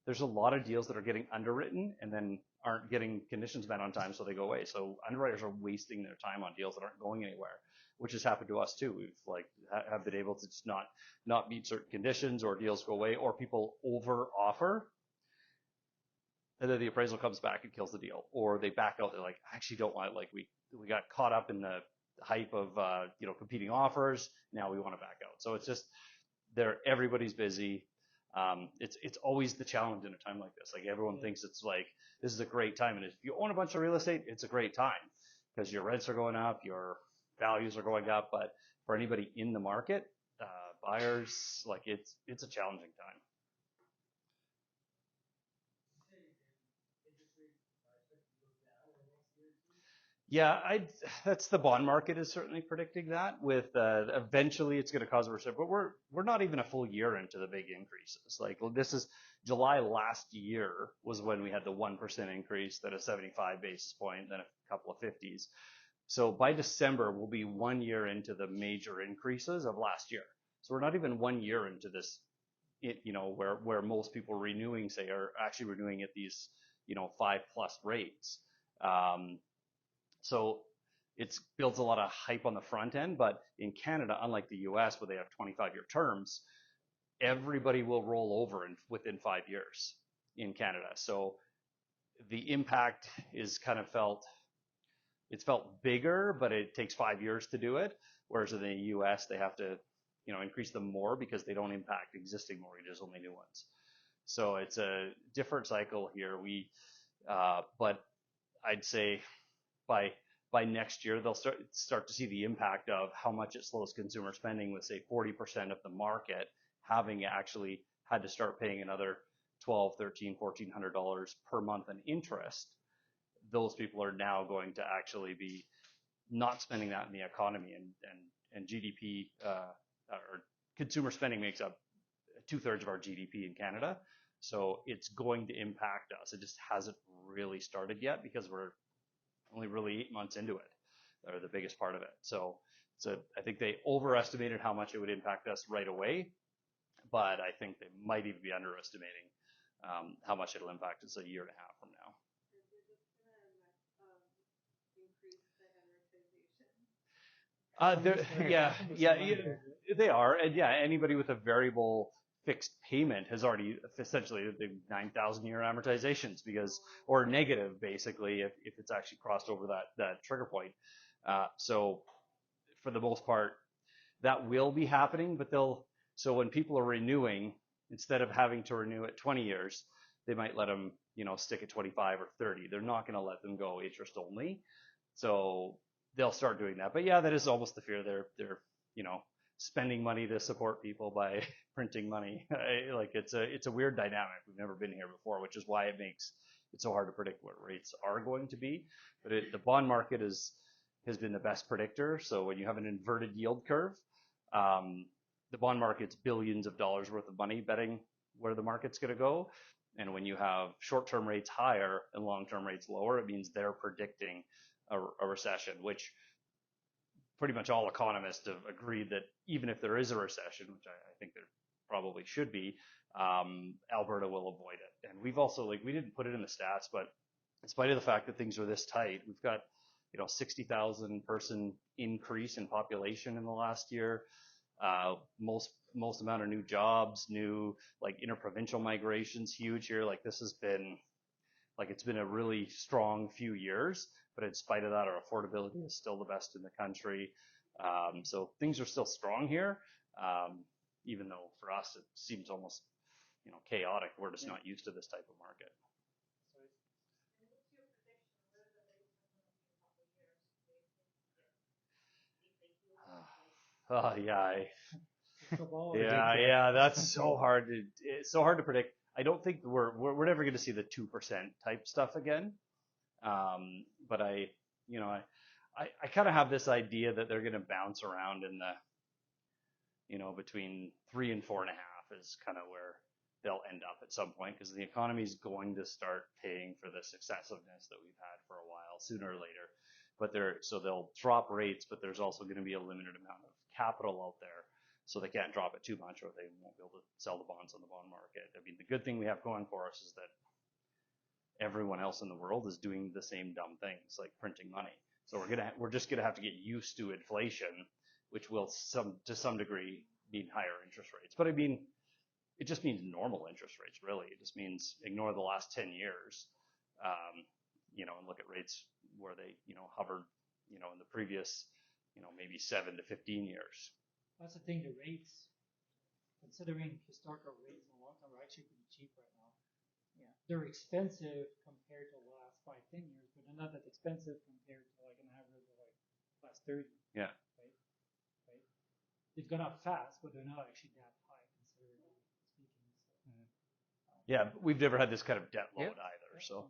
there's a lot of deals that are getting underwritten and then aren't getting conditions met on time, so they go away. So underwriters are wasting their time on deals that aren't going anywhere, which has happened to us too. We've like have been able to just not meet certain conditions, or deals go away, or people over offer, and then the appraisal comes back and kills the deal, or they back out. They're like, I actually don't want it. Like we got caught up in the hype of competing offers. Now we want to back out. So it's just everybody's busy. It's always the challenge in a time like this. Like everyone thinks it's like this is a great time, and if you own a bunch of real estate, it's a great time because your rents are going up, your values are going up. But for anybody in the market, buyers, like it's a challenging time. Yeah, that's the bond market is certainly predicting that with eventually it's going to cause a recession, but we're not even a full year into the big increases. Like this is July last year was when we had the 1% increase, then a 75 basis point, then a couple of 50s. So by December we'll be 1 year into the major increases of last year. So we're not even 1 year into this, where most people renewing say are actually renewing at these 5+ rates. So it's builds a lot of hype on the front end, but in Canada, unlike the US where they have 25-year terms, everybody will roll over within 5 years in Canada. So the impact is kind of it's felt bigger, but it takes 5 years to do it. Whereas in the US, they have to, increase them more because they don't impact existing mortgages, only new ones. So it's a different cycle here. But I'd say by next year, they'll start to see the impact of how much it slows consumer spending with, say, 40% of the market having actually had to start paying another $1,200, $1,300, $1,400 per month in interest. Those people are now going to actually be not spending that in the economy, and GDP or consumer spending makes up 2/3 of our GDP in Canada. So it's going to impact us. It just hasn't really started yet because we're only really 8 months into it, or the biggest part of it. So I think they overestimated how much it would impact us right away, but I think they might even be underestimating how much it'll impact us a year and a half from now. They are, and anybody with a variable fixed payment has already essentially the 9,000 year amortizations or negative basically if it's actually crossed over that trigger point. So for the most part, that will be happening, but so when people are renewing, instead of having to renew at 20 years, they might let them, stick at 25 or 30. They're not going to let them go interest only. So they'll start doing that. But that is almost the fear. They're spending money to support people by printing money. Like it's a weird dynamic. We've never been here before, which is why it makes it so hard to predict what rates are going to be. But the bond market has been the best predictor. So when you have an inverted yield curve, the bond market's billions of dollars worth of money betting where the market's going to go. And when you have short-term rates higher and long-term rates lower, it means they're predicting a recession, which pretty much all economists have agreed that even if there is a recession, which I think there probably should be, Alberta will avoid it. And we've also, we didn't put it in the stats, but in spite of the fact that things are this tight, we've got 60,000 person increase in population in the last year. Most amount of new jobs, new interprovincial migrations, huge here. This has been it's been a really strong few years, but in spite of that, our affordability is still the best in the country. So things are still strong here, even though for us it seems almost chaotic. We're just not used to this type of market. That's so hard. It's so hard to predict. I don't think we're never going to see the 2% type stuff again. But I kind of have this idea that they're going to bounce around in the, between 3 and 4.5 is kind of where they'll end up at some point, because the economy is going to start paying for this excessiveness that we've had for a while, sooner or later. But so they'll drop rates, but there's also going to be a limited amount of capital out there. So they can't drop it too much or they won't be able to sell the bonds on the bond market. I mean, the good thing we have going for us is that everyone else in the world is doing the same dumb things, like printing money. So we're just gonna have to get used to inflation, which will to some degree mean higher interest rates. But I mean, it just means normal interest rates, really. It just means ignore the last 10 years, and look at rates where they, hovered, in the previous maybe 7 to 15 years. That's the thing, the rates, considering historical rates in the long term, are actually pretty cheap right now. Yeah. They're expensive compared to the last 5-10 years, but they're not that expensive compared to like an average of like last 30. Yeah. Right. They've gone up fast, but they're not actually that high considering speaking. So. Yeah, we've never had this kind of debt load either. So.